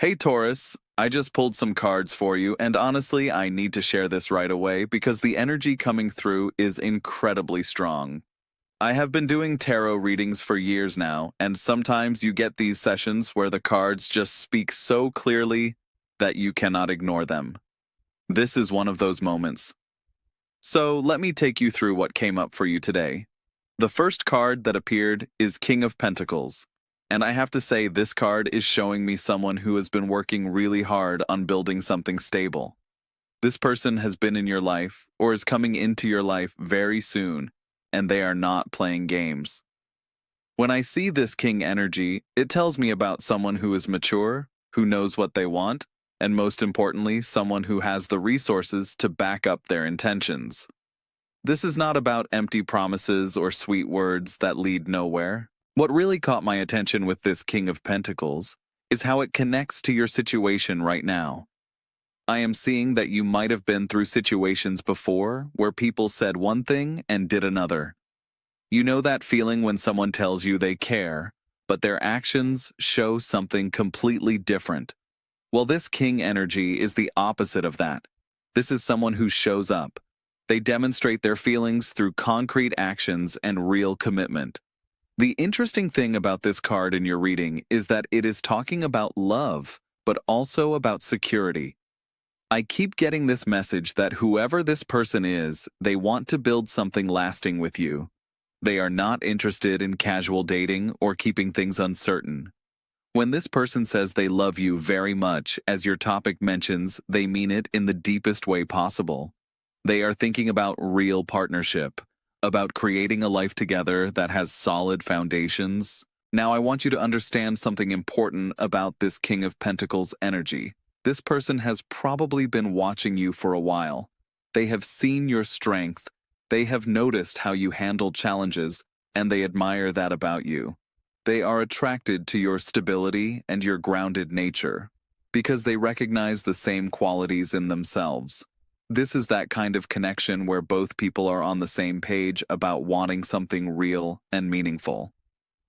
Hey Taurus, I just pulled some cards for you, and honestly, I need to share this right away because the energy coming through is incredibly strong. I have been doing tarot readings for years now, and sometimes you get these sessions where the cards just speak so clearly that you cannot ignore them. This is one of those moments. So let me take you through what came up for you today. The first card that appeared is King of Pentacles. And I have to say, this card is showing me someone who has been working really hard on building something stable. This person has been in your life or is coming into your life very soon, and they are not playing games. When I see this king energy, it tells me about someone who is mature, who knows what they want, and most importantly, someone who has the resources to back up their intentions. This is not about empty promises or sweet words that lead nowhere. What really caught my attention with this King of Pentacles is how it connects to your situation right now. I am seeing that you might have been through situations before where people said one thing and did another. You know that feeling when someone tells you they care, but their actions show something completely different. Well, this King energy is the opposite of that. This is someone who shows up. They demonstrate their feelings through concrete actions and real commitment. The interesting thing about this card in your reading is that it is talking about love, but also about security. I keep getting this message that whoever this person is, they want to build something lasting with you. They are not interested in casual dating or keeping things uncertain. When this person says they love you very much, as your topic mentions, they mean it in the deepest way possible. They are thinking about real partnership, about creating a life together that has solid foundations. Now I want you to understand something important about this King of Pentacles energy. This person has probably been watching you for a while. They have seen your strength, they have noticed how you handle challenges, and they admire that about you. They are attracted to your stability and your grounded nature, because they recognize the same qualities in themselves. This is that kind of connection where both people are on the same page about wanting something real and meaningful.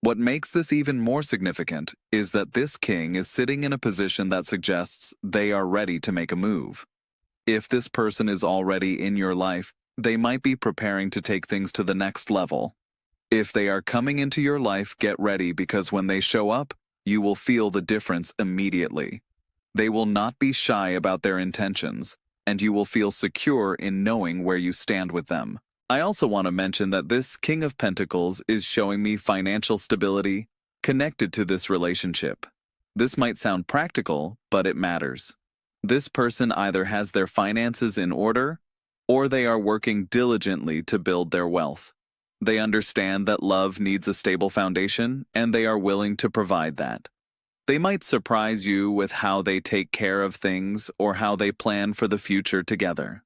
What makes this even more significant is that this king is sitting in a position that suggests they are ready to make a move. If this person is already in your life, they might be preparing to take things to the next level. If they are coming into your life, get ready, because when they show up, you will feel the difference immediately. They will not be shy about their intentions, and you will feel secure in knowing where you stand with them. I also want to mention that this King of Pentacles is showing me financial stability connected to this relationship. This might sound practical, but it matters. This person either has their finances in order, or they are working diligently to build their wealth. They understand that love needs a stable foundation, and they are willing to provide that. They might surprise you with how they take care of things or how they plan for the future together.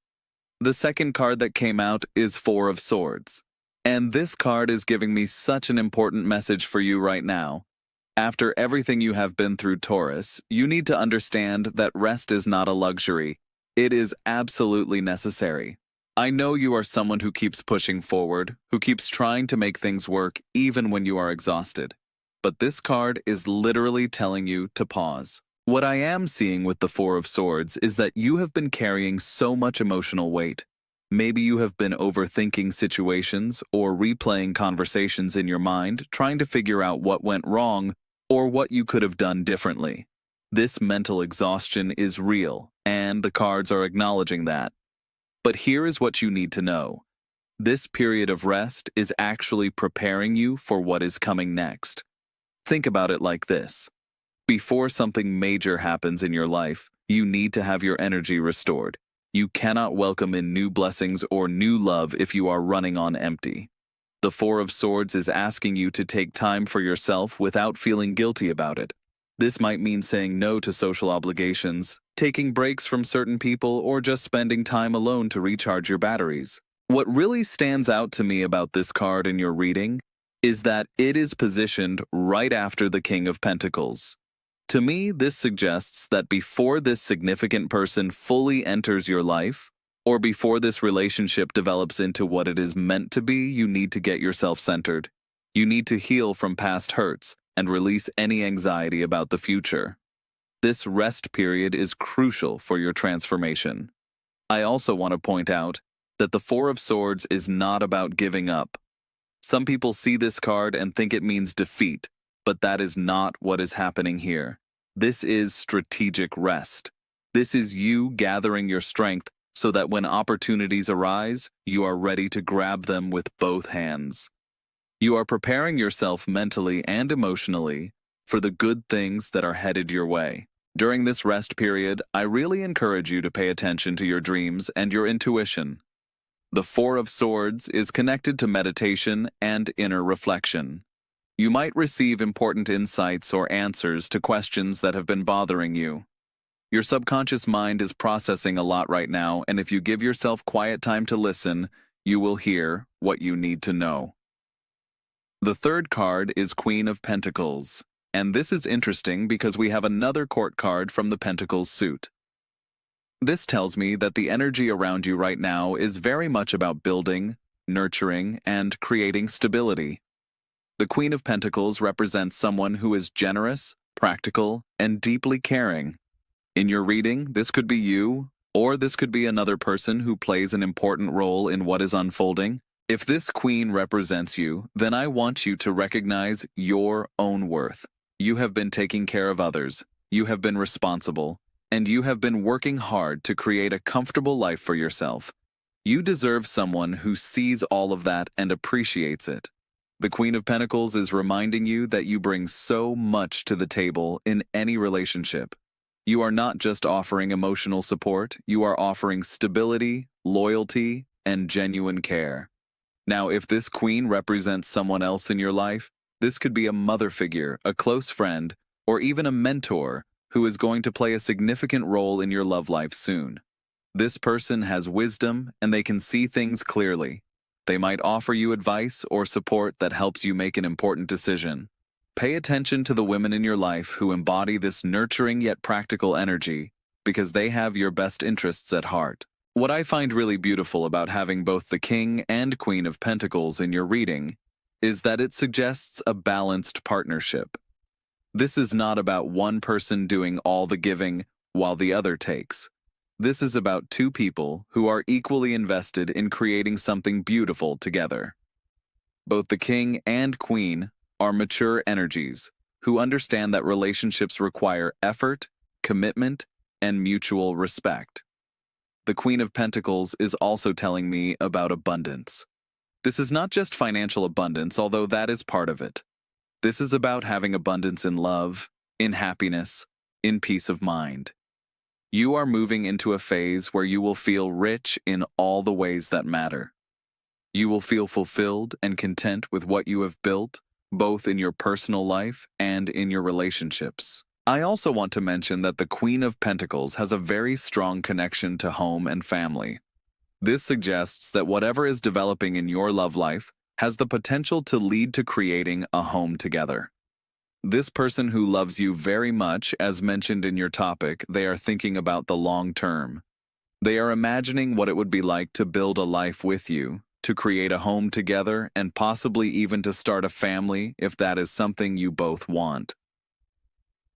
The second card that came out is Four of Swords. And this card is giving me such an important message for you right now. After everything you have been through, Taurus, you need to understand that rest is not a luxury. It is absolutely necessary. I know you are someone who keeps pushing forward, who keeps trying to make things work even when you are exhausted. But this card is literally telling you to pause. What I am seeing with the Four of Swords is that you have been carrying so much emotional weight. Maybe you have been overthinking situations or replaying conversations in your mind, trying to figure out what went wrong or what you could have done differently. This mental exhaustion is real, and the cards are acknowledging that. But here is what you need to know. This period of rest is actually preparing you for what is coming next. Think about it like this. Before something major happens in your life, you need to have your energy restored. You cannot welcome in new blessings or new love if you are running on empty. The Four of Swords is asking you to take time for yourself without feeling guilty about it. This might mean saying no to social obligations, taking breaks from certain people, or just spending time alone to recharge your batteries. What really stands out to me about this card in your reading is that it is positioned right after the King of Pentacles. To me, this suggests that before this significant person fully enters your life, or before this relationship develops into what it is meant to be, you need to get yourself centered. You need to heal from past hurts and release any anxiety about the future. This rest period is crucial for your transformation. I also want to point out that the Four of Swords is not about giving up. Some people see this card and think it means defeat, but that is not what is happening here. This is strategic rest. This is you gathering your strength so that when opportunities arise, you are ready to grab them with both hands. You are preparing yourself mentally and emotionally for the good things that are headed your way. During this rest period, I really encourage you to pay attention to your dreams and your intuition. The Four of Swords is connected to meditation and inner reflection. You might receive important insights or answers to questions that have been bothering you. Your subconscious mind is processing a lot right now, and if you give yourself quiet time to listen, you will hear what you need to know. The third card is Queen of Pentacles, and this is interesting because we have another court card from the Pentacles suit. This tells me that the energy around you right now is very much about building, nurturing, and creating stability. The Queen of Pentacles represents someone who is generous, practical, and deeply caring. In your reading, this could be you, or this could be another person who plays an important role in what is unfolding. If this queen represents you, then I want you to recognize your own worth. You have been taking care of others, you have been responsible, and you have been working hard to create a comfortable life for yourself. You deserve someone who sees all of that and appreciates it. The Queen of Pentacles is reminding you that you bring so much to the table in any relationship. You are not just offering emotional support, you are offering stability, loyalty, and genuine care. Now, if this queen represents someone else in your life, this could be a mother figure, a close friend, or even a mentor who is going to play a significant role in your love life soon. This person has wisdom and they can see things clearly. They might offer you advice or support that helps you make an important decision. Pay attention to the women in your life who embody this nurturing yet practical energy because they have your best interests at heart. What I find really beautiful about having both the King and Queen of Pentacles in your reading is that it suggests a balanced partnership. This is not about one person doing all the giving while the other takes. This is about two people who are equally invested in creating something beautiful together. Both the King and Queen are mature energies who understand that relationships require effort, commitment, and mutual respect. The Queen of Pentacles is also telling me about abundance. This is not just financial abundance, although that is part of it. This is about having abundance in love, in happiness, in peace of mind. You are moving into a phase where you will feel rich in all the ways that matter. You will feel fulfilled and content with what you have built, both in your personal life and in your relationships. I also want to mention that the Queen of Pentacles has a very strong connection to home and family. This suggests that whatever is developing in your love life has the potential to lead to creating a home together. This person who loves you very much, as mentioned in your topic, they are thinking about the long term. They are imagining what it would be like to build a life with you, to create a home together, and possibly even to start a family if that is something you both want.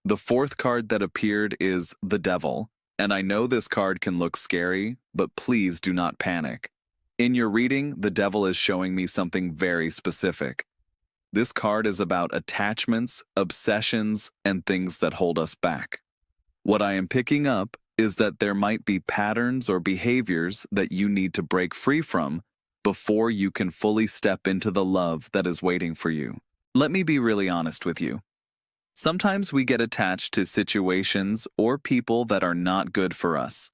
The fourth card that appeared is the Devil, and I know this card can look scary, but please do not panic. In your reading, the Devil is showing me something very specific. This card is about attachments, obsessions, and things that hold us back. What I am picking up is that there might be patterns or behaviors that you need to break free from before you can fully step into the love that is waiting for you. Let me be really honest with you. Sometimes we get attached to situations or people that are not good for us.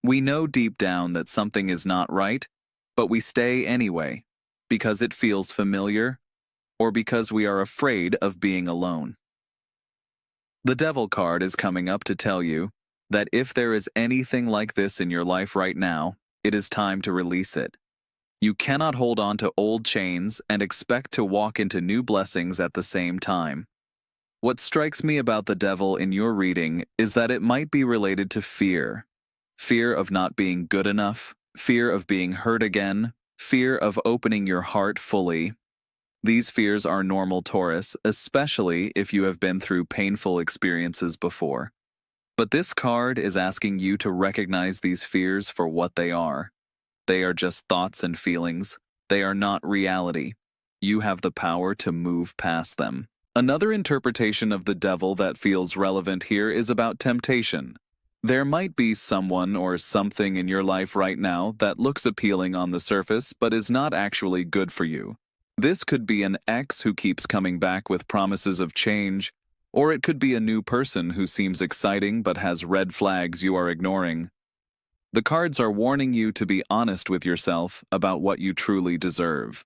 We know deep down that something is not right, but we stay anyway, because it feels familiar, or because we are afraid of being alone. The Devil card is coming up to tell you that if there is anything like this in your life right now, it is time to release it. You cannot hold on to old chains and expect to walk into new blessings at the same time. What strikes me about the Devil in your reading is that it might be related to fear. Fear of not being good enough, fear of being hurt again, fear of opening your heart fully. These fears are normal, Taurus, especially if you have been through painful experiences before. But this card is asking you to recognize these fears for what they are. They are just thoughts and feelings. They are not reality. You have the power to move past them. Another interpretation of the devil that feels relevant here is about temptation. There might be someone or something in your life right now that looks appealing on the surface but is not actually good for you. This could be an ex who keeps coming back with promises of change, or it could be a new person who seems exciting but has red flags you are ignoring. The cards are warning you to be honest with yourself about what you truly deserve.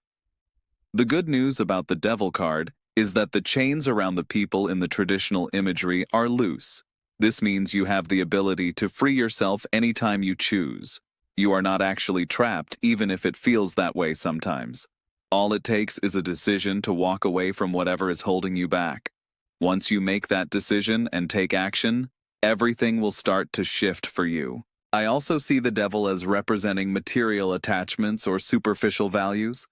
The good news about the Devil card is that the chains around the people in the traditional imagery are loose. This means you have the ability to free yourself anytime you choose. You are not actually trapped, even if it feels that way sometimes. All it takes is a decision to walk away from whatever is holding you back. Once you make that decision and take action, everything will start to shift for you. I also see the devil as representing material attachments or superficial values.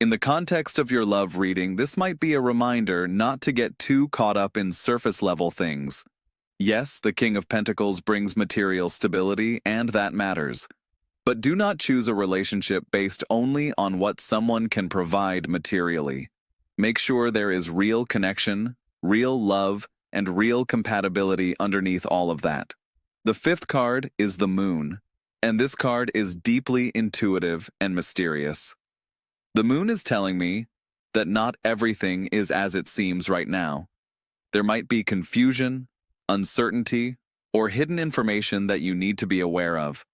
In the context of your love reading, this might be a reminder not to get too caught up in surface-level things. Yes, the King of Pentacles brings material stability, and that matters. But do not choose a relationship based only on what someone can provide materially. Make sure there is real connection, real love, and real compatibility underneath all of that. The fifth card is the Moon, and this card is deeply intuitive and mysterious. The Moon is telling me that not everything is as it seems right now. There might be confusion, uncertainty, or hidden information that you need to be aware of.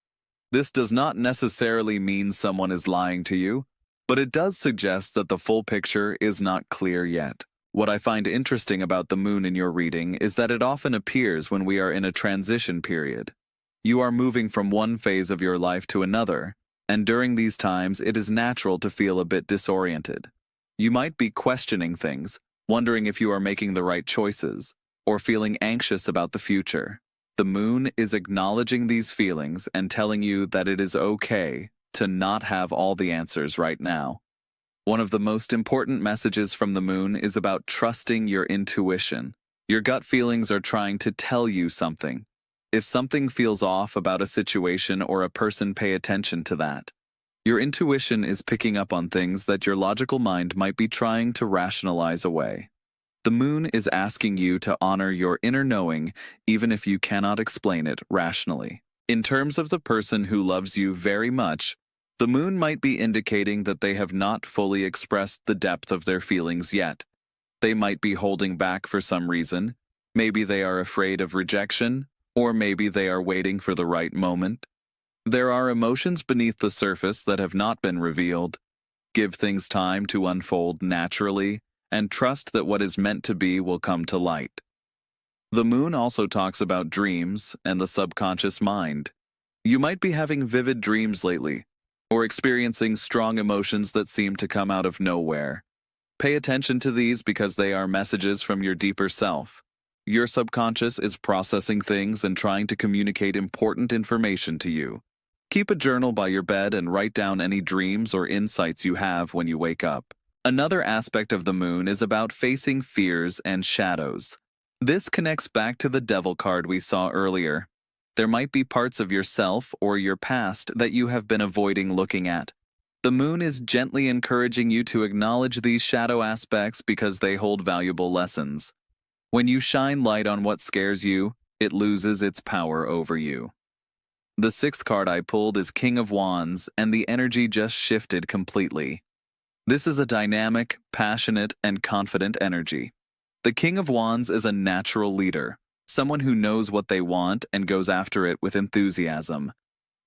This does not necessarily mean someone is lying to you, but it does suggest that the full picture is not clear yet. What I find interesting about the Moon in your reading is that it often appears when we are in a transition period. You are moving from one phase of your life to another, and during these times it is natural to feel a bit disoriented. You might be questioning things, wondering if you are making the right choices, or feeling anxious about the future. The Moon is acknowledging these feelings and telling you that it is okay to not have all the answers right now. One of the most important messages from the Moon is about trusting your intuition. Your gut feelings are trying to tell you something. If something feels off about a situation or a person, pay attention to that. Your intuition is picking up on things that your logical mind might be trying to rationalize away. The Moon is asking you to honor your inner knowing, even if you cannot explain it rationally. In terms of the person who loves you very much, the Moon might be indicating that they have not fully expressed the depth of their feelings yet. They might be holding back for some reason. Maybe they are afraid of rejection, or maybe they are waiting for the right moment. There are emotions beneath the surface that have not been revealed. Give things time to unfold naturally, and trust that what is meant to be will come to light. The Moon also talks about dreams and the subconscious mind. You might be having vivid dreams lately, or experiencing strong emotions that seem to come out of nowhere. Pay attention to these because they are messages from your deeper self. Your subconscious is processing things and trying to communicate important information to you. Keep a journal by your bed and write down any dreams or insights you have when you wake up. Another aspect of the Moon is about facing fears and shadows. This connects back to the Devil card we saw earlier. There might be parts of yourself or your past that you have been avoiding looking at. The Moon is gently encouraging you to acknowledge these shadow aspects because they hold valuable lessons. When you shine light on what scares you, it loses its power over you. The sixth card I pulled is King of Wands, and the energy just shifted completely. This is a dynamic, passionate, and confident energy. The King of Wands is a natural leader, someone who knows what they want and goes after it with enthusiasm.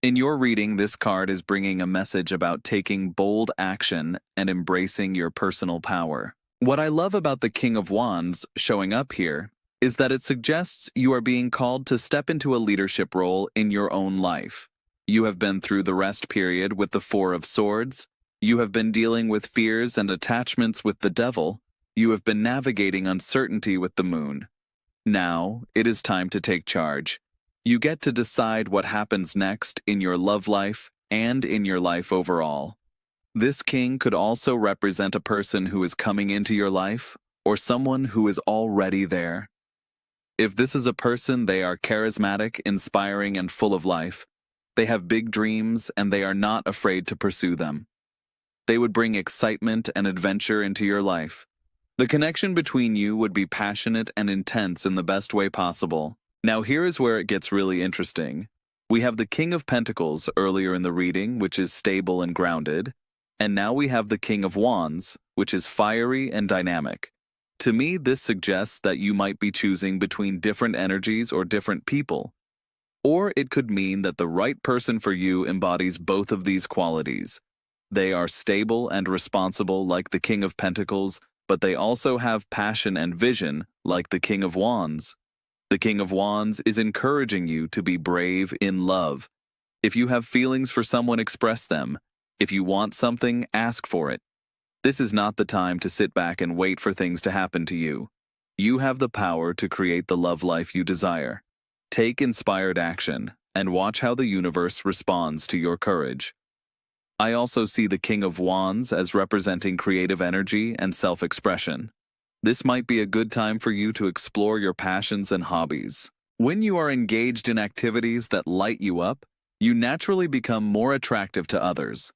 In your reading, this card is bringing a message about taking bold action and embracing your personal power. What I love about the King of Wands showing up here is that it suggests you are being called to step into a leadership role in your own life. You have been through the rest period with the Four of Swords. You have been dealing with fears and attachments with the Devil. You have been navigating uncertainty with the Moon. Now, it is time to take charge. You get to decide what happens next in your love life and in your life overall. This king could also represent a person who is coming into your life or someone who is already there. If this is a person, they are charismatic, inspiring, and full of life. They have big dreams and they are not afraid to pursue them. They would bring excitement and adventure into your life. The connection between you would be passionate and intense in the best way possible. Now here is where it gets really interesting. We have the King of Pentacles earlier in the reading, which is stable and grounded, and now we have the King of Wands, which is fiery and dynamic. To me, this suggests that you might be choosing between different energies or different people. Or it could mean that the right person for you embodies both of these qualities. They are stable and responsible like the King of Pentacles, but they also have passion and vision like the King of Wands. The King of Wands is encouraging you to be brave in love. If you have feelings for someone, express them. If you want something, ask for it. This is not the time to sit back and wait for things to happen to you. You have the power to create the love life you desire. Take inspired action and watch how the universe responds to your courage. I also see the King of Wands as representing creative energy and self-expression. This might be a good time for you to explore your passions and hobbies. When you are engaged in activities that light you up, you naturally become more attractive to others.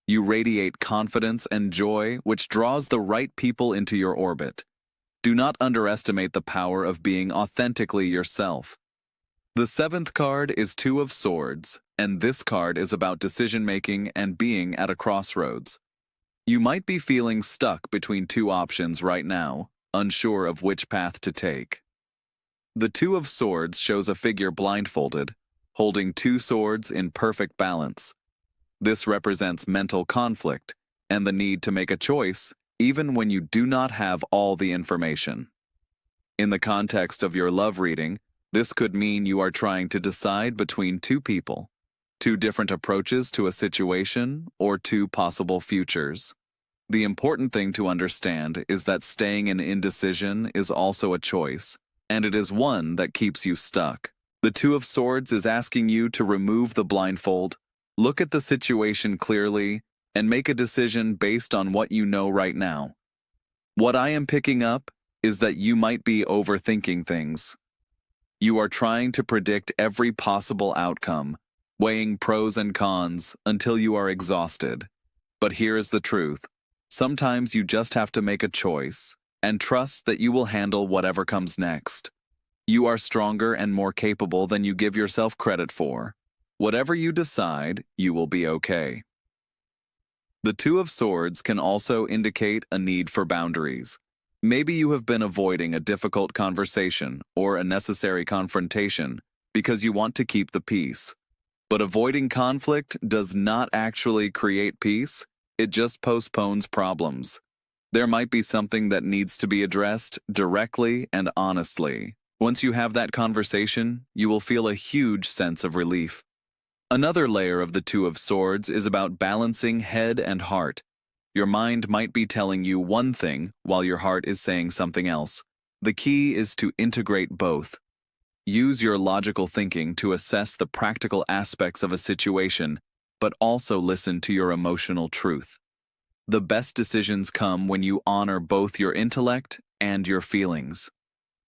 You radiate confidence and joy, which draws the right people into your orbit. Do not underestimate the power of being authentically yourself. The seventh card is Two of Swords, and this card is about decision-making and being at a crossroads. You might be feeling stuck between two options right now, unsure of which path to take. The Two of Swords shows a figure blindfolded, holding two swords in perfect balance. This represents mental conflict and the need to make a choice even when you do not have all the information. In the context of your love reading, this could mean you are trying to decide between two people, two different approaches to a situation, or two possible futures. The important thing to understand is that staying in indecision is also a choice, and it is one that keeps you stuck. The Two of Swords is asking you to remove the blindfold, look at the situation clearly, and make a decision based on what you know right now. What I am picking up is that you might be overthinking things. You are trying to predict every possible outcome, weighing pros and cons until you are exhausted. But here is the truth. Sometimes you just have to make a choice and trust that you will handle whatever comes next. You are stronger and more capable than you give yourself credit for. Whatever you decide, you will be okay. The Two of Swords can also indicate a need for boundaries. Maybe you have been avoiding a difficult conversation or a necessary confrontation because you want to keep the peace. But avoiding conflict does not actually create peace, it just postpones problems. There might be something that needs to be addressed directly and honestly. Once you have that conversation, you will feel a huge sense of relief. Another layer of the Two of Swords is about balancing head and heart. Your mind might be telling you one thing while your heart is saying something else. The key is to integrate both. Use your logical thinking to assess the practical aspects of a situation, but also listen to your emotional truth. The best decisions come when you honor both your intellect and your feelings.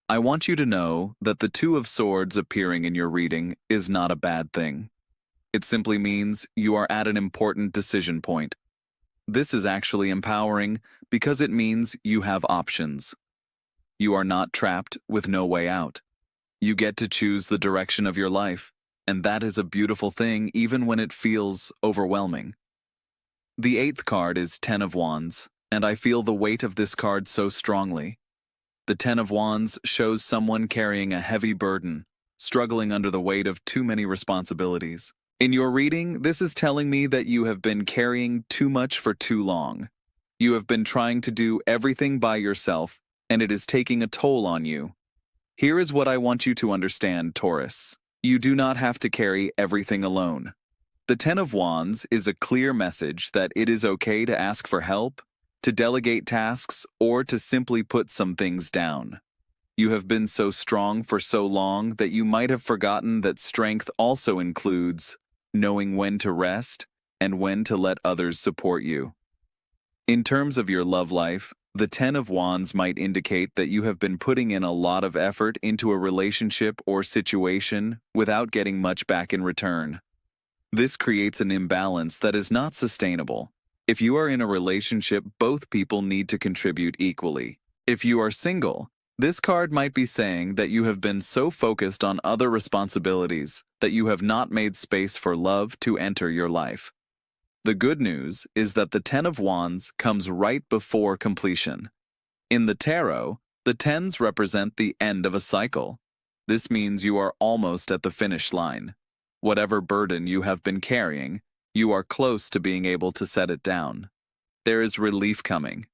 I want you to know that the Two of Swords appearing in your reading is not a bad thing. It simply means you are at an important decision point. This is actually empowering because it means you have options. You are not trapped with no way out. You get to choose the direction of your life, and that is a beautiful thing even when it feels overwhelming. The eighth card is Ten of Wands, and I feel the weight of this card so strongly. The Ten of Wands shows someone carrying a heavy burden, struggling under the weight of too many responsibilities. In your reading, this is telling me that you have been carrying too much for too long. You have been trying to do everything by yourself, and it is taking a toll on you. Here is what I want you to understand, Taurus. You do not have to carry everything alone. The Ten of Wands is a clear message that it is okay to ask for help, to delegate tasks, or to simply put some things down. You have been so strong for so long that you might have forgotten that strength also includes knowing when to rest and when to let others support you. In terms of your love life, the Ten of Wands might indicate that you have been putting in a lot of effort into a relationship or situation without getting much back in return. This creates an imbalance that is not sustainable. If you are in a relationship, both people need to contribute equally. If you are single, this card might be saying that you have been so focused on other responsibilities that you have not made space for love to enter your life. The good news is that the Ten of Wands comes right before completion. In the tarot, the tens represent the end of a cycle. This means you are almost at the finish line. Whatever burden you have been carrying, you are close to being able to set it down. There is relief coming.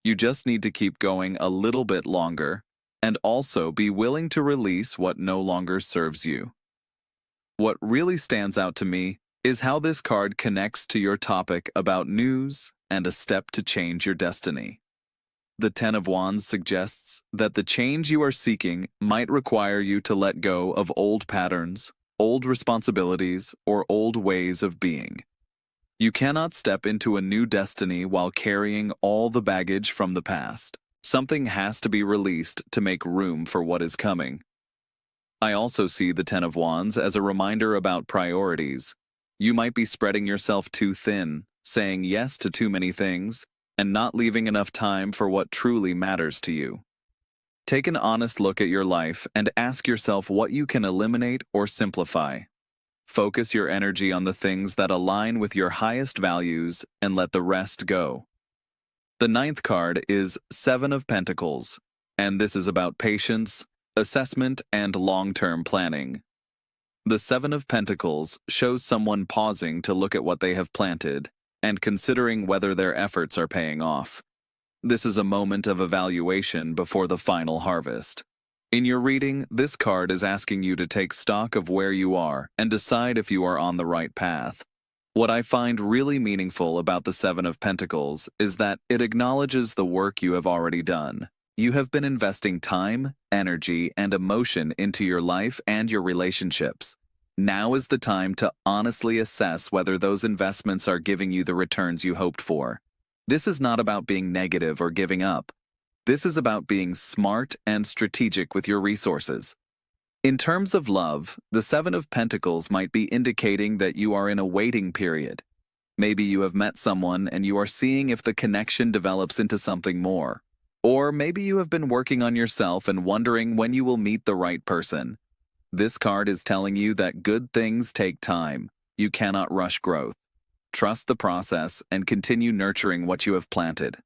You just need to keep going a little bit longer and also be willing to release what no longer serves you. What really stands out to me is how this card connects to your topic about news and a step to change your destiny. The Ten of Wands suggests that the change you are seeking might require you to let go of old patterns, old responsibilities, or old ways of being. You cannot step into a new destiny while carrying all the baggage from the past. Something has to be released to make room for what is coming. I also see the Ten of Wands as a reminder about priorities. You might be spreading yourself too thin, saying yes to too many things, and not leaving enough time for what truly matters to you. Take an honest look at your life and ask yourself what you can eliminate or simplify. Focus your energy on the things that align with your highest values and let the rest go. The ninth card is Seven of Pentacles, and this is about patience, assessment, and long-term planning. The Seven of Pentacles shows someone pausing to look at what they have planted and considering whether their efforts are paying off. This is a moment of evaluation before the final harvest. In your reading, this card is asking you to take stock of where you are and decide if you are on the right path. What I find really meaningful about the Seven of Pentacles is that it acknowledges the work you have already done. You have been investing time, energy, and emotion into your life and your relationships. Now is the time to honestly assess whether those investments are giving you the returns you hoped for. This is not about being negative or giving up. This is about being smart and strategic with your resources. In terms of love, the Seven of Pentacles might be indicating that you are in a waiting period. Maybe you have met someone and you are seeing if the connection develops into something more. Or maybe you have been working on yourself and wondering when you will meet the right person. This card is telling you that good things take time. You cannot rush growth. Trust the process and continue nurturing what you have planted.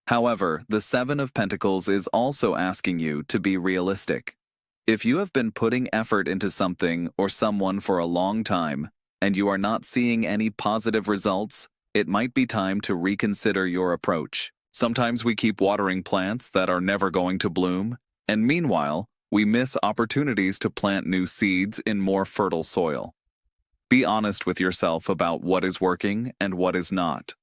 However, the Seven of Pentacles is also asking you to be realistic. If you have been putting effort into something or someone for a long time, and you are not seeing any positive results, it might be time to reconsider your approach. Sometimes we keep watering plants that are never going to bloom, and meanwhile, we miss opportunities to plant new seeds in more fertile soil. Be honest with yourself about what is working and what is not.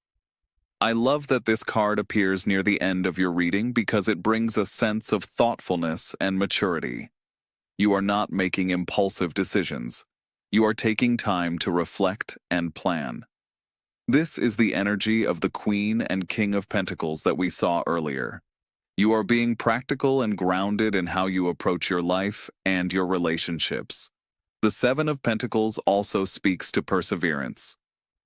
I love that this card appears near the end of your reading because it brings a sense of thoughtfulness and maturity. You are not making impulsive decisions. You are taking time to reflect and plan. This is the energy of the Queen and King of Pentacles that we saw earlier. You are being practical and grounded in how you approach your life and your relationships. The Seven of Pentacles also speaks to perseverance.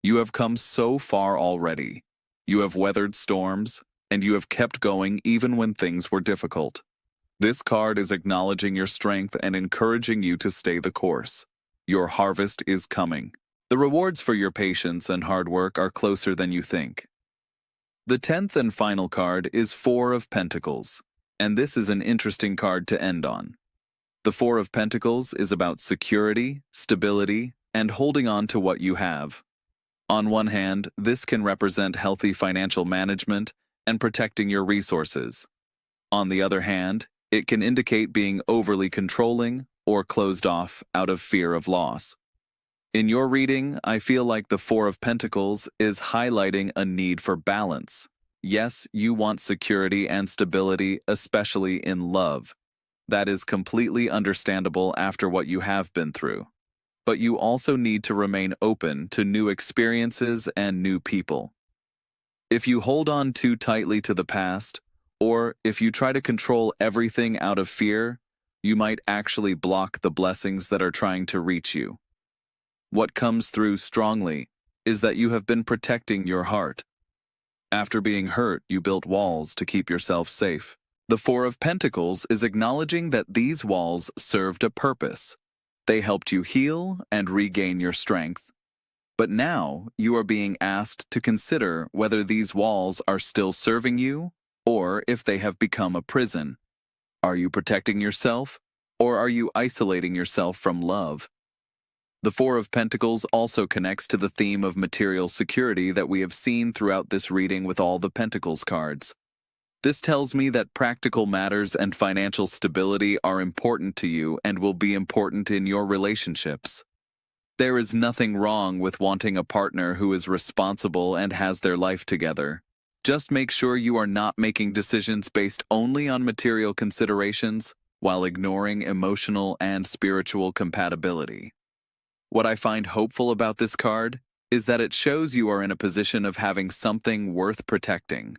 You have come so far already. You have weathered storms, and you have kept going even when things were difficult. This card is acknowledging your strength and encouraging you to stay the course. Your harvest is coming. The rewards for your patience and hard work are closer than you think. The 10th and final card is Four of Pentacles, and this is an interesting card to end on. The Four of Pentacles is about security, stability, and holding on to what you have. On one hand, this can represent healthy financial management and protecting your resources. On the other hand, it can indicate being overly controlling or closed off out of fear of loss. In your reading, I feel like the Four of Pentacles is highlighting a need for balance. Yes, you want security and stability, especially in love. That is completely understandable after what you have been through. but you also need to remain open to new experiences and new people. If you hold on too tightly to the past, or if you try to control everything out of fear, you might actually block the blessings that are trying to reach you. What comes through strongly is that you have been protecting your heart. After being hurt, you built walls to keep yourself safe. The Four of Pentacles is acknowledging that these walls served a purpose. They helped you heal and regain your strength. But now you are being asked to consider whether these walls are still serving you or if they have become a prison. Are you protecting yourself, or are you isolating yourself from love? The Four of Pentacles also connects to the theme of material security that we have seen throughout this reading with all the Pentacles cards. This tells me that practical matters and financial stability are important to you and will be important in your relationships. There is nothing wrong with wanting a partner who is responsible and has their life together. Just make sure you are not making decisions based only on material considerations while ignoring emotional and spiritual compatibility. What I find hopeful about this card is that it shows you are in a position of having something worth protecting.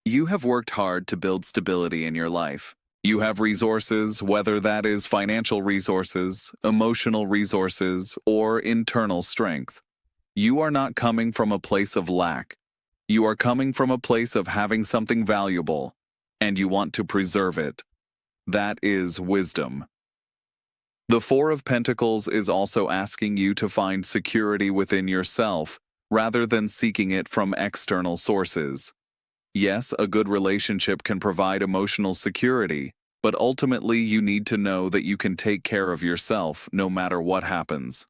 You have worked hard to build stability in your life. You have resources, whether that is financial resources, emotional resources, or internal strength. You are not coming from a place of lack. You are coming from a place of having something valuable, and you want to preserve it. That is wisdom. The Four of Pentacles is also asking you to find security within yourself, rather than seeking it from external sources. Yes, a good relationship can provide emotional security, but ultimately you need to know that you can take care of yourself no matter what happens.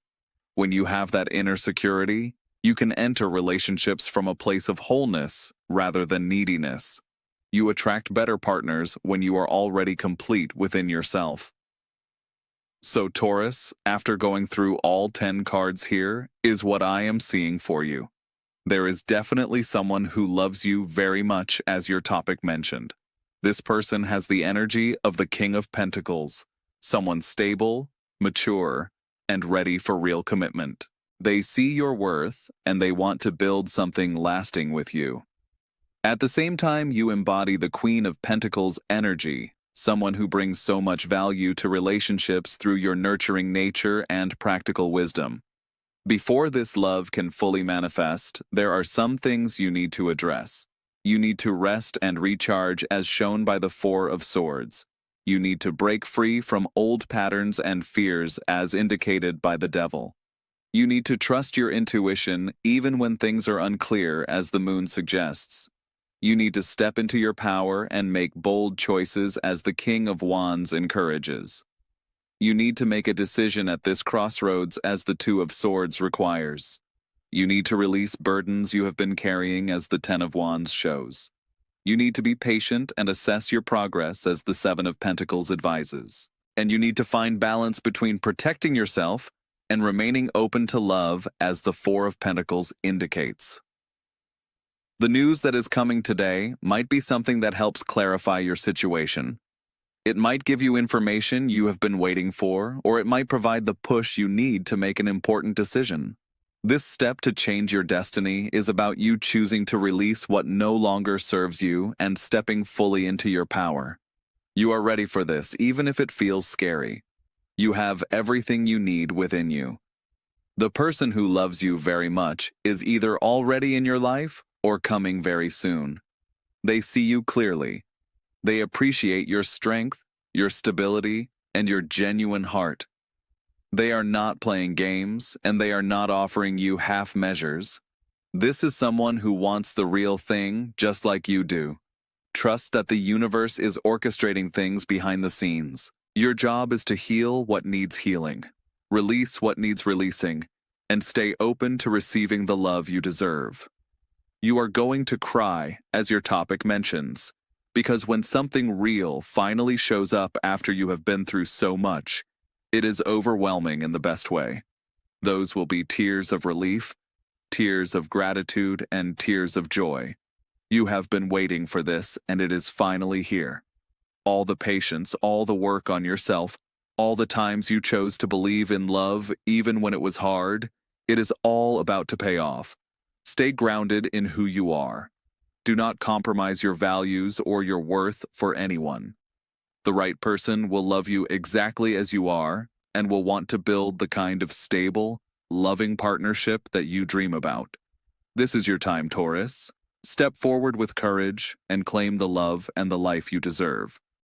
When you have that inner security, you can enter relationships from a place of wholeness rather than neediness. You attract better partners when you are already complete within yourself. So Taurus, after going through all 10 cards here, is what I am seeing for you. There is definitely someone who loves you very much, as your topic mentioned. This person has the energy of the King of Pentacles, someone stable, mature, and ready for real commitment. They see your worth, and they want to build something lasting with you. At the same time, you embody the Queen of Pentacles energy, someone who brings so much value to relationships through your nurturing nature and practical wisdom. Before this love can fully manifest, there are some things you need to address. You need to rest and recharge as shown by the Four of Swords. You need to break free from old patterns and fears as indicated by the Devil. You need to trust your intuition even when things are unclear, as the Moon suggests. You need to step into your power and make bold choices, as the King of Wands encourages. You need to make a decision at this crossroads, as the Two of Swords requires. You need to release burdens you have been carrying, as the Ten of Wands shows. You need to be patient and assess your progress, as the Seven of Pentacles advises. And you need to find balance between protecting yourself and remaining open to love, as the Four of Pentacles indicates. The news that is coming today might be something that helps clarify your situation. It might give you information you have been waiting for, or it might provide the push you need to make an important decision. This step to change your destiny is about you choosing to release what no longer serves you and stepping fully into your power. You are ready for this, even if it feels scary. You have everything you need within you. The person who loves you very much is either already in your life or coming very soon. They see you clearly. They appreciate your strength, your stability, and your genuine heart. They are not playing games, and they are not offering you half measures. This is someone who wants the real thing, just like you do. Trust that the universe is orchestrating things behind the scenes. Your job is to heal what needs healing, release what needs releasing, and stay open to receiving the love you deserve. You are going to cry, as your topic mentions, because when something real finally shows up after you have been through so much, it is overwhelming in the best way. Those will be tears of relief, tears of gratitude, and tears of joy. You have been waiting for this, and it is finally here. All the patience, all the work on yourself, All the times you chose to believe in love, even when it was hard, it is all about to pay off. Stay grounded in who you are. Do not compromise your values or your worth for anyone. The right person will love you exactly as you are and will want to build the kind of stable, loving partnership that you dream about. This is your time, Taurus. Step forward with courage and claim the love and the life you deserve.